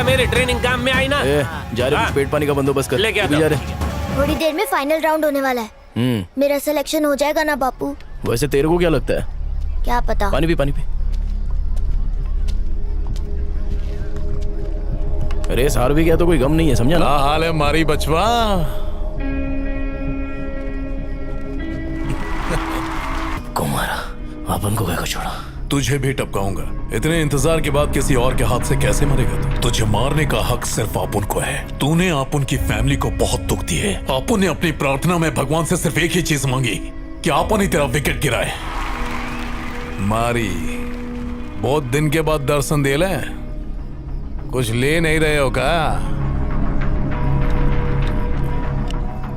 मेरी ट्रेनिंग काम में आई ना। जा रहे पेट पानी का बंदोबस्त कर। लेके जा रहे। थोड़ी देर में फाइनल राउंड होने वाला है। मेरा सिलेक्शन हो जाएगा ना बापू? वैसे तेरे को क्या लगता है? क्या पता। पानी पी। रेस हार भी गया तो कोई गम नहीं है, समझा ना? हाल है मारी बचवा। कुमारा अपन को क्या छोड़ा? तुझे भी टपकाऊंगा। इतने इंतजार के बाद किसी और के हाथ से कैसे मरेगा तू? तुझे मारने का हक सिर्फ आपुन को है। तूने आपुन की फैमिली को बहुत दुख दिए। आपुन ने अपनी प्रार्थना में भगवान से सिर्फ एक ही चीज मांगी कि आपुन ही तेरा विकेट गिराए। मारी बहुत दिन के बाद दर्शन दे ले। कुछ ले नहीं रहे हो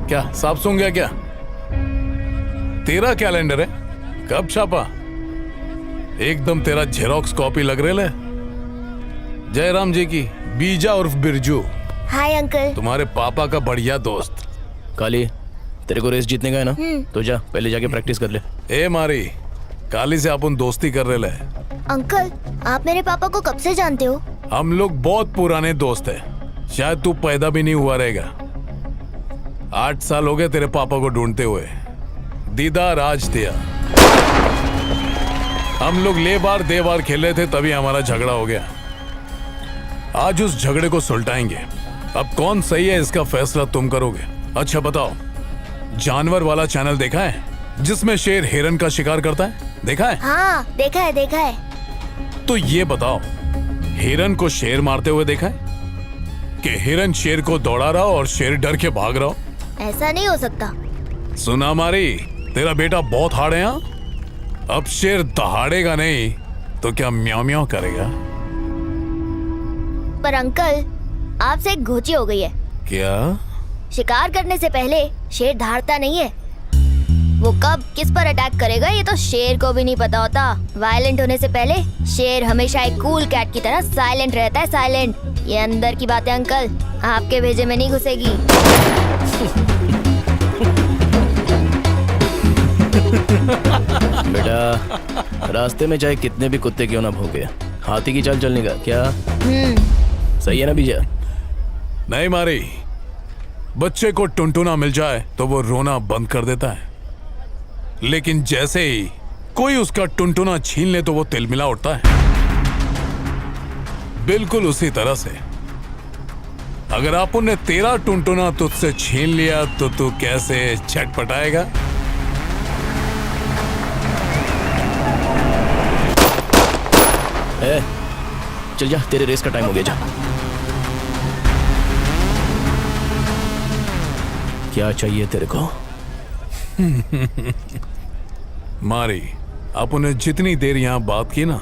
क्या साफ सुन गया क्या? तेरा कैलेंडर है, कब छापा? एकदम तेरा जेरोक्स कॉपी लग रहे ले। जयराम जी की बीजा उर्फ बिरजू। Hi uncle. तुम्हारे पापा का बढ़िया दोस्त। काली, तेरे को रेस जीतने का है ना? तो जा पहले जाके प्रैक्टिस कर ले। ए मारी, काली से अपन दोस्ती कर रहे ले। अंकल, आप मेरे पापा को कब से जानते हो? हम लोग बहुत पुराने दोस्त हैं। शायद तू पैदा भी नहीं हुआ रहेगा। 8 साल हो गए तेरे पापा को ढूंढते हुए। दीदा राज दिया। हम लोग ले बार दे बार खेल रहे थे, तभी हमारा झगड़ा हो गया। आज उस झगड़े को सुलटाएंगे। अब कौन सही है इसका फैसला तुम करोगे। अच्छा बताओ, जानवर वाला चैनल देखा है जिसमें शेर हिरन का शिकार करता है? देखा है? हाँ देखा है। तो ये बताओ, हिरन को शेर मारते हुए देखा है कि हिरन शेर को दौड़ा रहा हो और शेर डर के भाग रहा हो? ऐसा नहीं हो सकता। सुना मारी, तेरा बेटा बहुत हार्ड है। हाँ, अब शेर दहाड़ेगा नहीं तो क्या म्याऊ म्याऊ करेगा? पर अंकल, आपसे एक घोची हो गई है। क्या? शिकार करने से पहले शेर दहाड़ता नहीं है। वो कब किस पर अटैक करेगा ये तो शेर को भी नहीं पता होता। वायलेंट होने से पहले शेर हमेशा एक कूल कैट की तरह साइलेंट रहता है। साइलेंट, ये अंदर की बात है अंकल, आपके भेजे में नहीं घुसेगी। बेटा, रास्ते में चाहे कितने भी कुत्ते क्यों ना भौंके, हाथी की चाल चलने का क्या सही है ना बीजा? नहीं मारी, बच्चे को टुनटुना मिल जाए तो वो रोना बंद कर देता है, लेकिन जैसे ही कोई उसका टुनटुना छीन ले तो वो तिलमिला उठता है। बिल्कुल उसी तरह से अगर आपुन ने तेरा टुनटुना तुझसे छीन लिया तो तू कैसे छटपटाएगा? चल जा, तेरे रेस का टाइम हो गया। जा। क्या चाहिए तेरे को? मारी, अपन ने जितनी देर यहाँ बात की ना,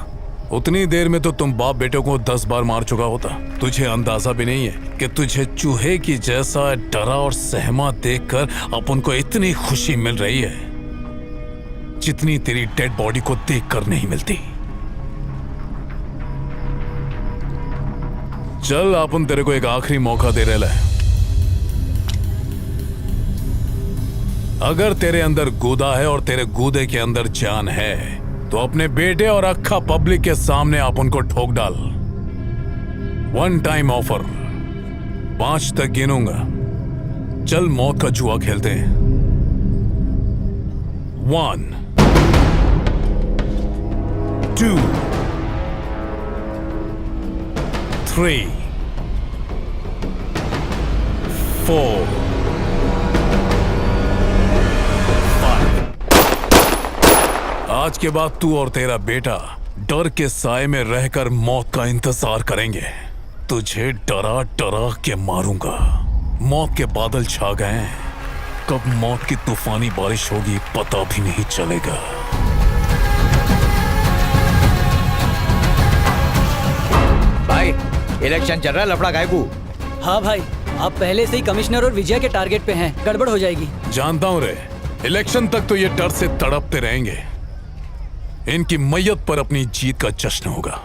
उतनी देर में तो तुम बाप बेटे को 10 बार मार चुका होता। तुझे अंदाजा भी नहीं है कि तुझे चूहे की जैसा डरा और सहमा देखकर अपन को इतनी खुशी मिल रही है जितनी तेरी डेड बॉडी को देखकर नहीं मिलती। चल, अपन तेरे को एक आखिरी मौका दे रहे हैं। अगर तेरे अंदर गूदा है और तेरे गूदे के अंदर जान है तो अपने बेटे और अक्खा पब्लिक के सामने आप उनको ठोक डाल। 1 टाइम ऑफर, 5 तक गिनूंगा। चल मौत का जुआ खेलते हैं। 1 2 3 4 आज के बाद तू और तेरा बेटा डर के साए में रहकर मौत का इंतजार करेंगे। तुझे डरा डरा के मारूंगा। मौत के बादल छा गए हैं, कब मौत की तूफानी बारिश होगी पता भी नहीं चलेगा। भाई, इलेक्शन चल रहा है, लफड़ा गायकू। हाँ भाई, आप पहले से ही कमिश्नर और विजय के टारगेट पे हैं, गड़बड़ हो जाएगी। जानता हूं रे, इलेक्शन तक तो ये डर से तड़पते रहेंगे। इनकी मैयत पर अपनी जीत का जश्न होगा।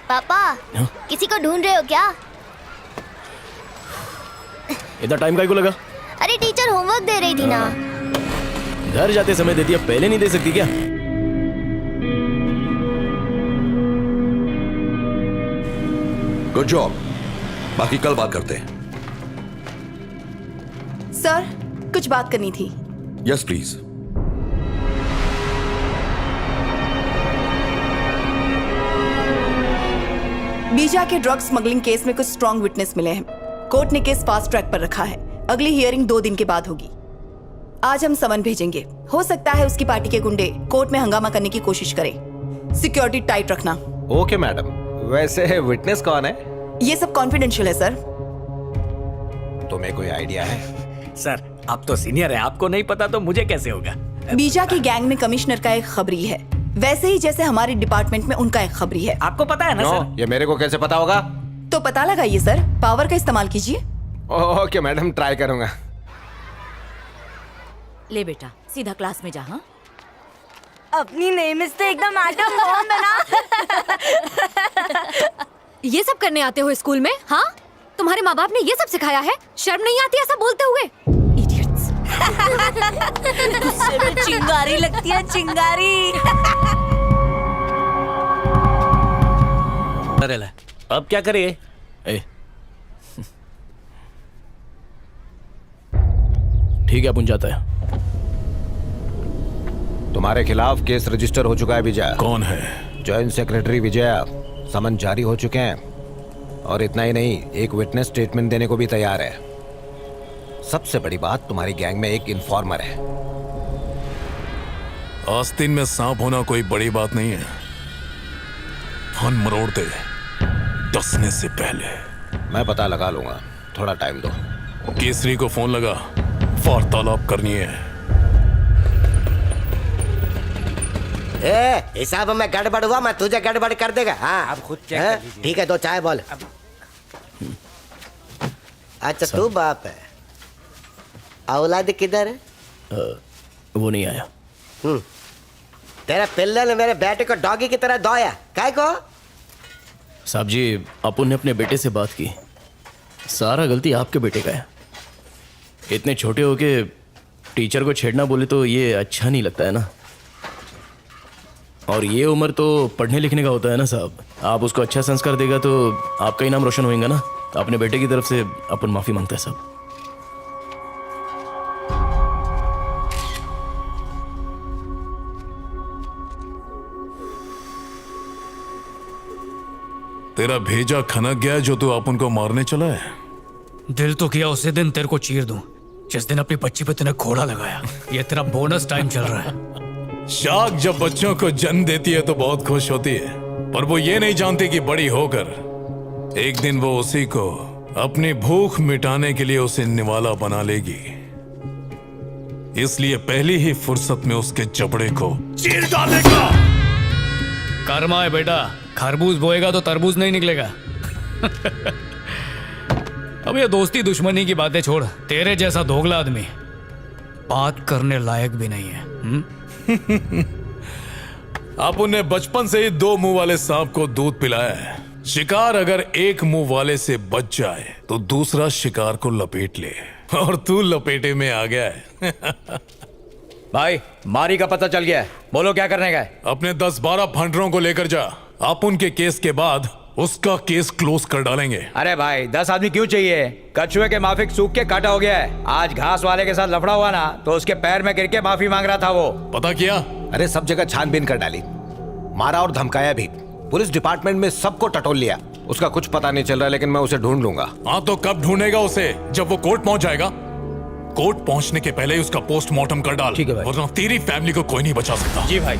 पापा हाँ? किसी को ढूंढ रहे हो क्या? इतना टाइम काहे को लगा? अरे टीचर होमवर्क दे रही थी ना। घर जाते समय देती, अब पहले नहीं दे सकती क्या? Good job. बाकी कल बात करते हैं। सर कुछ बात करनी थी। Yes please. बीजा के ड्रग स्मगलिंग केस में कुछ स्ट्रॉन्ग विटनेस मिले हैं। कोर्ट ने केस फास्ट ट्रैक पर रखा है। अगली हियरिंग 2 दिन के बाद होगी। आज हम समन भेजेंगे। हो सकता है उसकी पार्टी के गुंडे कोर्ट में हंगामा करने की कोशिश करें। सिक्योरिटी टाइट रखना। Okay madam. वैसे विटनेस कौन है? ये सब कॉन्फिडेंशियल है सर। तुम्हें कोई आइडिया है? सर आप तो सीनियर है, आपको नहीं पता तो मुझे कैसे होगा? बीजा की गैंग में कमिश्नर का एक खबरी है, वैसे ही जैसे हमारे डिपार्टमेंट में उनका एक खबरी है। आपको पता है ना सर? ये मेरे को कैसे पता होगा? तो पता लगाइए सर, पावर का इस्तेमाल कीजिए। ओके मैडम, ट्राई करूंगा। ले बेटा सीधा क्लास में जा। हाँ अपनी नेम तो एकदम आटम बॉम्ब है ना। ये सब करने आते हो स्कूल में? हाँ तुम्हारे माँ बाप ने ये सब सिखाया है? शर्म नहीं आती ऐसा बोलते हुए? इडियट्स। गुस्से में चिंगारी लगती है, चिंगारी। अरे ला, अब क्या करिए? ए, ठीक है अपन जाता है। तुम्हारे खिलाफ केस रजिस्टर हो चुका है विजय। कौन है? जॉइंट सेक्रेटरी विजय। समन जारी हो चुके हैं और इतना ही नहीं, एक विटनेस स्टेटमेंट देने को भी तैयार है। सबसे बड़ी बात, तुम्हारी गैंग में एक इन्फॉर्मर है। आस्तीन में सांप होना कोई बड़ी बात नहीं है। फन मरोड़ दे डसने से पहले। मैं पता लगा लूंगा, थोड़ा टाइम दो। केसरी को फोन लगा, वार्तालाप करनी है। हिसाब में गड़बड़ हुआ, मैं तुझे गड़बड़ कर देगा। हाँ आप खुद चेक कर लीजिए। ठीक है, दो चाय बोल। अच्छा तू बाप है, औलाद किधर है? वो नहीं आया। तेरा पिल्ले ने मेरे बेटे को डॉगी की तरह धोया, काय को? साहब जी, अपन ने अपने बेटे से बात की, सारा गलती आपके बेटे का है। इतने छोटे होके टीचर को छेड़ना बोले तो ये अच्छा नहीं लगता है ना। और ये उम्र तो पढ़ने लिखने का होता है ना साहब। आप उसको अच्छा संस्कार देगा तो आपका ही नाम रोशन होएगा ना। अपने बेटे की तरफ से अपन माफी मांगते हैं साहब। तेरा भेजा खनक गया जो तू अपन को मारने चला है। दिल तो किया उसी दिन तेरे को चीर दूं, जिस दिन अपनी बच्ची पे तूने घोड़ा लगाया। ये तेरा बोनस टाइम चल रहा है। शाख जब बच्चों को जन्म देती है तो बहुत खुश होती है, पर वो ये नहीं जानती कि बड़ी होकर एक दिन वो उसी को अपनी भूख मिटाने के लिए उसे निवाला बना लेगी। इसलिए पहली ही फुर्सत में उसके जबड़े को चीर डालेगा। कर्मा है बेटा, खरबूज बोएगा तो तरबूज नहीं निकलेगा। अब ये दोस्ती दुश्मनी की बातें छोड़, तेरे जैसा दोगला आदमी बात करने लायक भी नहीं है। आप उन्हें बचपन से ही 2 मुंह वाले सांप को दूध पिलाया है। शिकार अगर एक मुंह वाले से बच जाए तो दूसरा शिकार को लपेट ले, और तू लपेटे में आ गया है। भाई मारी का पता चल गया है, बोलो क्या करने का है? अपने 10-12 फंडरों को लेकर जा। आप उनके केस के बाद उसका केस क्लोज कर डालेंगे। अरे भाई 10 आदमी क्यों चाहिए? कछुए के माफिक सूख के काटा हो गया है। आज घास वाले के साथ लफड़ा हुआ ना तो उसके पैर में गिर के माफी मांग रहा था वो। पता किया? अरे सब जगह छानबीन कर डाली, मारा और धमकाया भी। पुलिस डिपार्टमेंट में सबको टटोल लिया। उसका कुछ पता नहीं चल रहा, लेकिन मैं उसे ढूंढ लूंगा। हाँ तो कब ढूंढेगा उसे? जब वो कोर्ट पहुंच जाएगा। कोर्ट पहुंचने के पहले ही उसका पोस्टमार्टम कर डाल, ठीक है भाई। वरना तेरी फैमिली को कोई नहीं बचा सकता। जी भाई।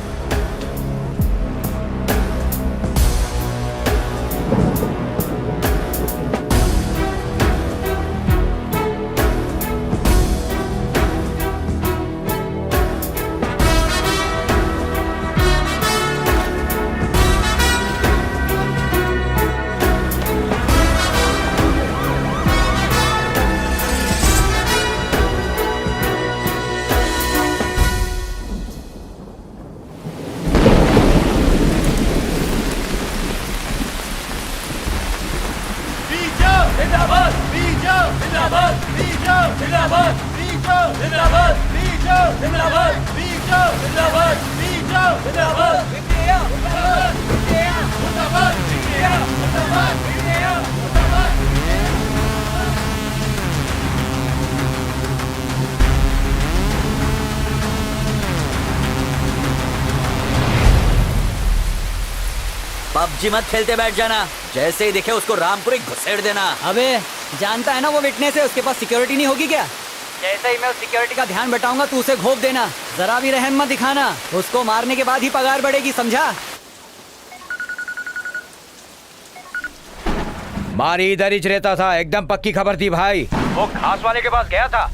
पबजी मत खेलते बैठ जाना, जैसे ही दिखे उसको रामपुरी घुसेड़ देना। अबे जानता है ना वो विटनेस है, उसके पास सिक्योरिटी नहीं होगी क्या? जैसे ही मैं उस सिक्योरिटी का ध्यान बटाऊंगा तू उसे घोप देना, जरा भी रहम मत दिखाना। उसको मारने के बाद ही पगार बढ़ेगी, समझा? मारी इधर ही रहता था, एकदम पक्की खबर थी भाई। वो घास वाले के पास गया था,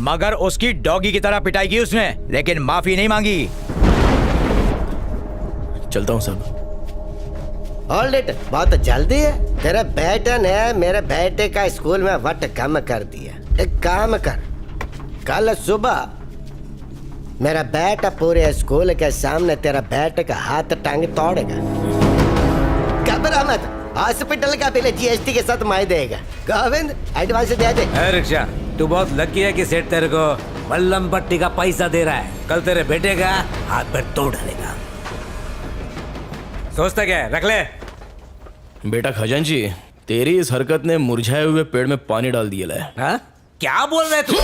मगर उसकी डॉगी की तरह पिटाई की उसने, लेकिन माफी नहीं मांगी। चलता हूँ साहब। होल्ड इट, बहुत जल्दी है। तेरे बेटे ने मेरे बेटे का स्कूल में वट कम कर दिया। एक काम कर, कल सुबह मेरा बेटा पूरे स्कूल के सामने तेरा बेटे का हाथ टांग तोड़ेगा। घबरा मत, हॉस्पिटल का बिल जीएसटी के साथ मैं देगा। गोविंद एडवांस दे दे। रिक्शा, तू बहुत लकी है कि सेठ तेरे को बल्लम पट्टी का पैसा दे रहा है। कल तेरे बेटे का हाथ पैर तोड़ डालेगा। सोचता क्या है? रख ले। बेटा खजांची, तेरी इस हरकत ने मुरझाए हुए पेड़ में पानी डाल दिया है। हाँ? क्या बोल रहे तू?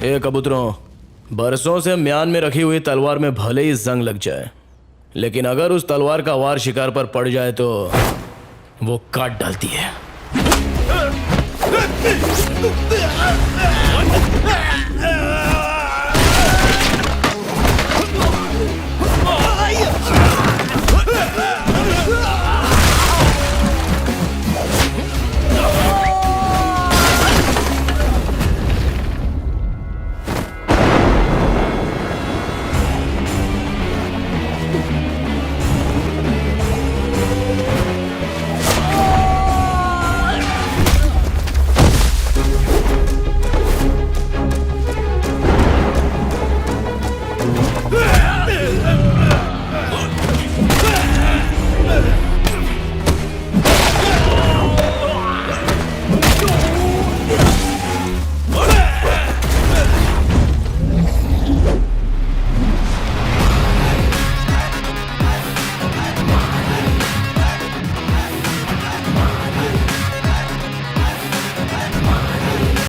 ए कबूतरों, बरसों से म्यान में रखी हुई तलवार में भले ही जंग लग जाए, लेकिन अगर उस तलवार का वार शिकार पर पड़ जाए तो वो काट डालती है।